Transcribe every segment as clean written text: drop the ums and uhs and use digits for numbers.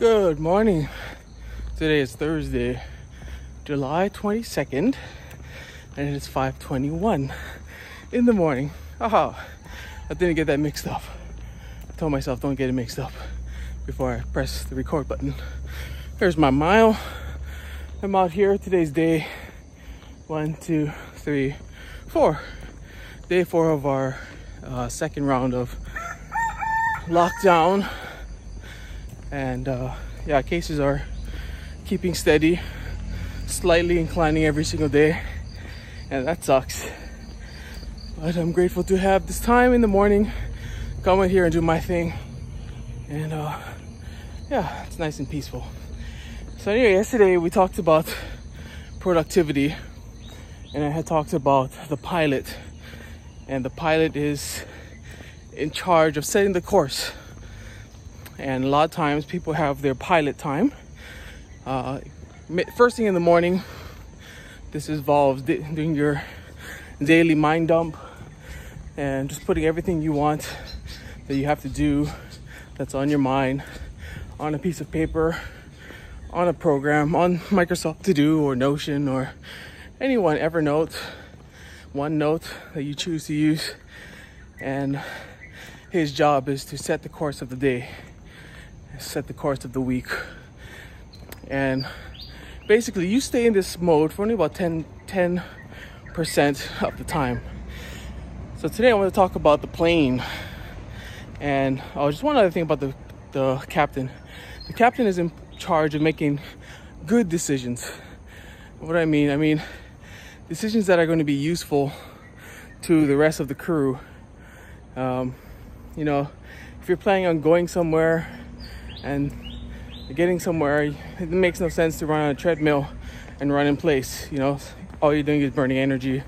Good morning. Today is Thursday, July 22nd, and it is 5:21 in the morning. Haha, I didn't get that mixed up. I told myself don't get it mixed up before I press the record button. Here's my mile. I'm out here. Today's day 1, 2, 3, 4. Day 4 of our second round of lockdown. And yeah, cases are keeping steady, slightly inclining every single day, and that sucks. But I'm grateful to have this time in the morning, come in here and do my thing. And yeah, it's nice and peaceful. So anyway, yesterday we talked about productivity, and I had talked about the pilot. And the pilot is in charge of setting the course. And a lot of times people have their pilot time. First thing in the morning, this involves doing your daily mind dump and just putting everything you want that you have to do that's on your mind on a piece of paper, on a program, on Microsoft To Do or Notion or anyone, Evernote, OneNote that you choose to use. And his job is to set the course of the day, set the course of the week. And basically you stay in this mode for only about 10% of the time. So today I want to talk about the plane. And just one other thing about the captain. The captain is in charge of making good decisions. What do I mean? I mean decisions that are going to be useful to the rest of the crew. You know, if you're planning on going somewhere and getting somewhere, it makes no sense to run on a treadmill and run in place. You know, all you're doing is burning energy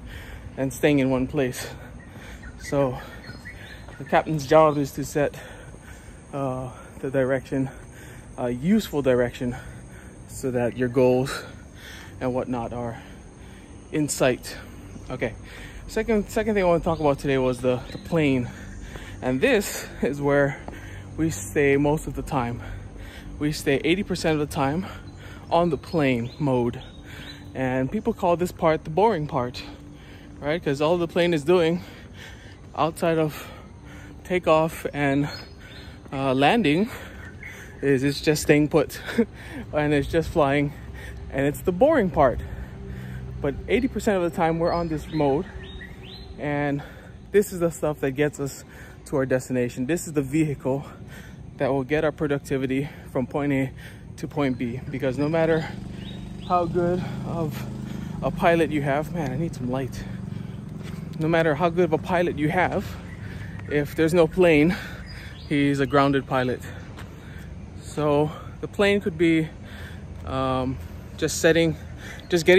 and staying in one place. So the captain's job is to set the direction, useful direction, so that your goals and whatnot are in sight. Okay, second thing I want to talk about today was the plane. And this is where we stay most of the time. We stay 80% of the time on the plane mode. And people call this part the boring part, right? Because all the plane is doing outside of takeoff and landing is it's just staying put and it's just flying, and it's the boring part. But 80% of the time we're on this mode, and this is the stuff that gets us to our destination. This is the vehicle that will get our productivity from point A to point B. Because no matter how good of a pilot you have, man, I need some light. No matter how good of a pilot you have, if there's no plane, he's a grounded pilot. So the plane could be just getting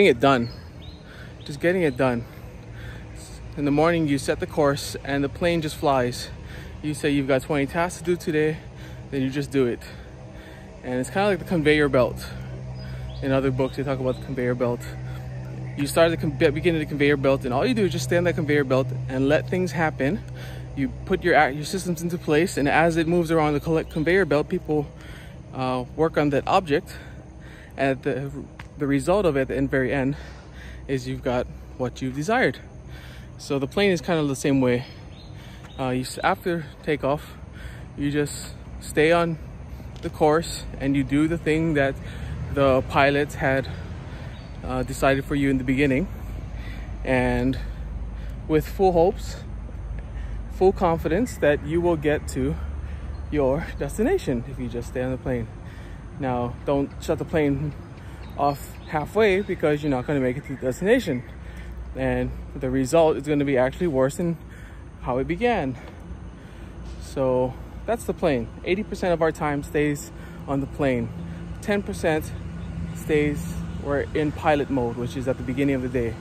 it done. Just getting it done. In the morning, you set the course and the plane just flies. You say you've got 20 tasks to do today, then you just do it. And it's kind of like the conveyor belt. In other books, they talk about the conveyor belt. You start at the beginning of the conveyor belt, and all you do is just stay on that conveyor belt and let things happen. You put your systems into place, and as it moves around the conveyor belt, people work on that object. And the result of it at the very end is you've got what you've desired. So the plane is kind of the same way. After takeoff, you just stay on the course and you do the thing that the pilots had decided for you in the beginning, and with full hopes, full confidence that you will get to your destination if you just stay on the plane. Now, don't shut the plane off halfway, because you're not going to make it to the destination. And the result is going to be actually worse than how it began. So that's the plane. 80% of our time stays on the plane. 10% stays, we're in pilot mode, which is at the beginning of the day.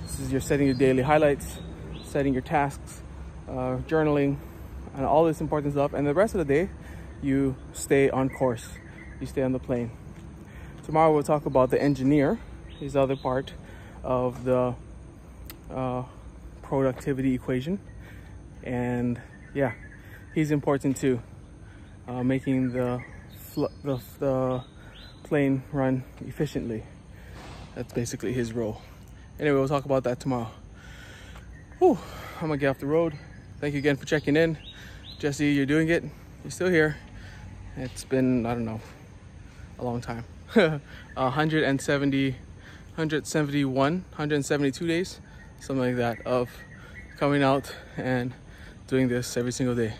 This is you're setting your daily highlights, setting your tasks, journaling, and all this important stuff. And the rest of the day, you stay on course. You stay on the plane. Tomorrow we'll talk about the engineer. He's the other part of the productivity equation. And yeah, he's important too. Making the the plane run efficiently. That's basically his role. Anyway, we'll talk about that tomorrow. Whew, I'm gonna get off the road. Thank you again for checking in. Jesse, you're doing it. You're still here. It's been, I don't know, a long time. 172 days, something like that, of coming out and doing this every single day.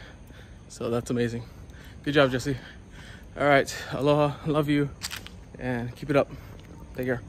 So that's amazing. Good job, Jesse. All right, aloha, love you, and keep it up. Take care.